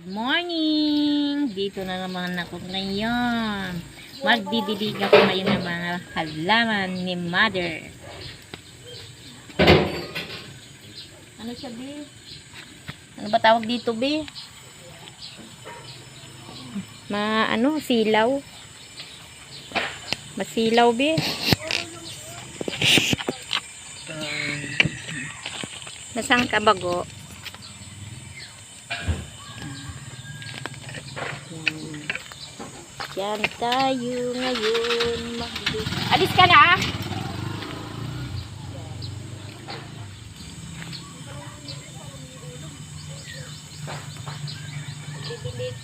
Morning! Dito na naman ako ngayon. Magdidilig ako ngayon ng mga halaman ni Mother. Ano siya, Bi? Ano ba tawag dito, Bi? Silaw. Masilaw, Bi. Nasaan ka, bago? Yan tayo ngayon. Alis ka na! Didilig.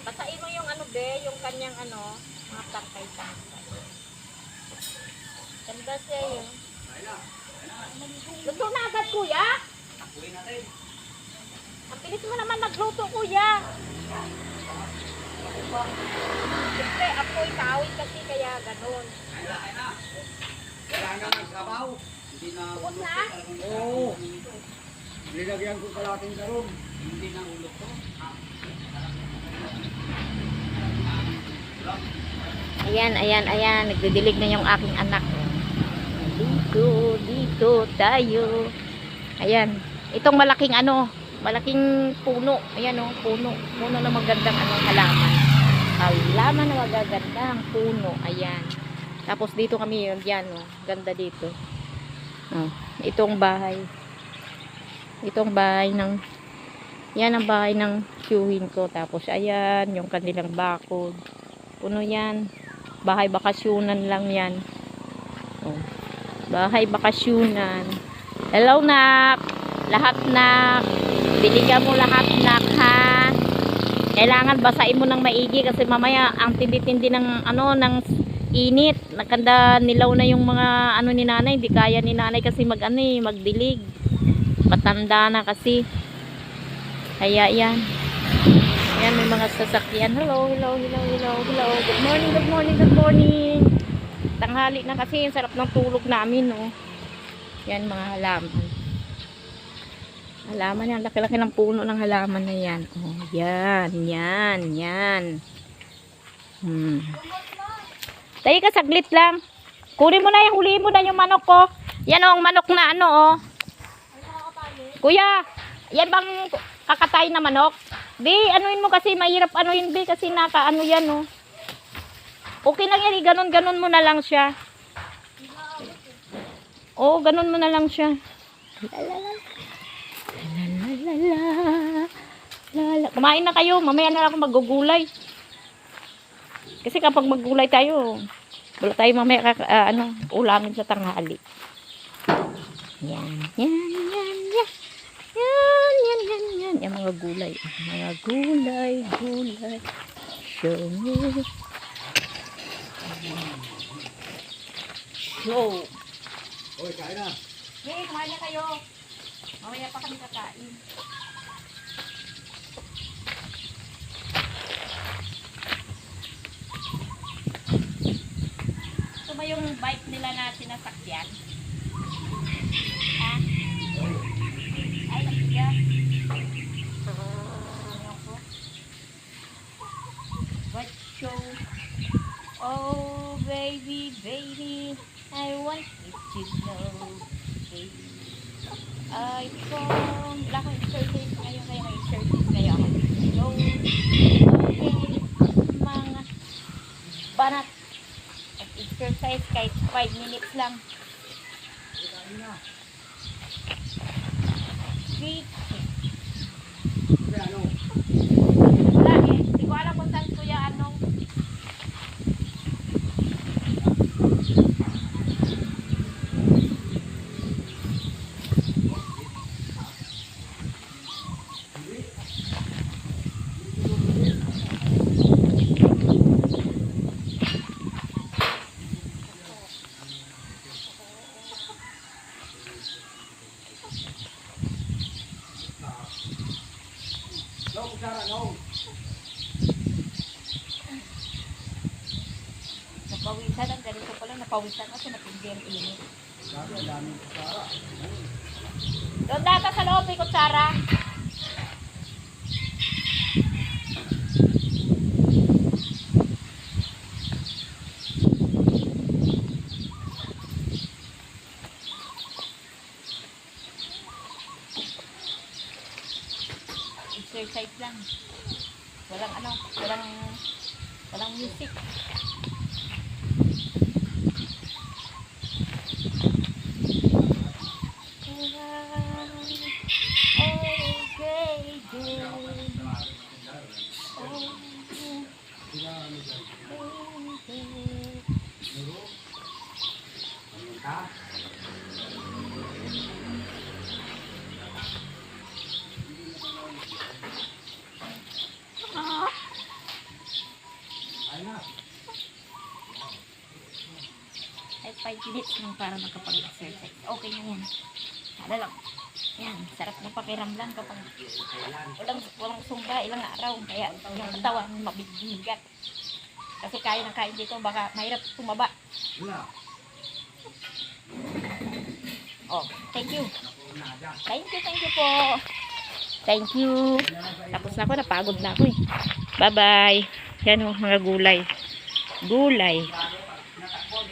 Basahin mo yung yung kanyang mga tangkay-tangkay. Ganda siya yun. Luto na agad, kuya? Apoy natin. Ang bilis mo naman nagluto, kuya. Siyempre, apoy, kaawit kasi kaya ganun. Kailangan ng sabaw. Hindi na Bukod na? Oo. Nilagyan ko kalating karong. Hindi na ulok ko. Ayan. Nagdidilig na yung aking anak. Dito tayo. Ayan. Itong malaking malaking puno. Ayan puno. Puno na magandang halaman. Halaman na magagandang puno. Ayan. Tapos dito kami yan ganda dito. Itong bahay. Yan ang bahay ng tiyuhin ko. Tapos ayan, yung kanilang bakod. Puno yan. Bahay bakasyonan lang yan. Bahay bakasyonan. Hello, nak. Lahat, nak. Biligan mo lahat, nak, ha. Kailangan basahin mo ng maigi kasi mamaya ang tindi-tindi ng ng init. Nakanda nilaw na yung mga ni nanay. Hindi kaya ni nanay kasi magdilig. Patanda na kasi. Kaya yan. Ayan, may mga sasakyan. Hello. Good morning. Tanghali na kasi. Sarap ng tulog namin, Yan, mga halaman. Halaman yan. Laki-laki ng puno ng halaman na yan. Yan. Tayo ka, saglit lang. Kunin mo na huliin mo na yung manok ko. Yan ang manok na Kuya, yan bang kakatay na manok? Bi, anuin mo kasi mahirap Bi, kasi yan Okay lang yan, ganon mo na lang siya. Ganon mo na lang siya. Kumain na kayo, mamaya na lang ako magugulay. Kasi kapag maggulay tayo, wala tayo mamaya ulamin sa tanghali. Yan. Yung mga gulay. Show me. Hoy, kain na. Hey, kumain na kayo. Mamaya pa kami kakain. Ito ba yung bike nila na sinasakyan? Ha? Ay, nakiga. What show? Oh, baby, I want you to know, baby. I found black exercise ngayon kaya exercise kayo ako. So, okay, mga banat. Exercise kahit 5 minutes lang. Sweet. Wala hindi ko alam kung saan kuya No, kutsara, no. Napawisan ang ganito pala. Napawisan kasi napindi ang init. Sabi, ang daming kutsara. Doon data sa loob, may kutsara. Exercise lang. Walang ano, walang music. Ay, 5 minutes lang para makapag-exercise. Okay na yan. Ano lang. Yan, sarap na pakiramdam kapag walang sumba, ilang araw. Kaya yung katawan mabibigat. Kasi kaya ng kain dito, baka mahirap tumaba. Wala. Oh, thank you. Thank you po. Thank you. Tapos na ako, napagod na ako eh. Bye-bye. Yan o, mga gulay. Gulay.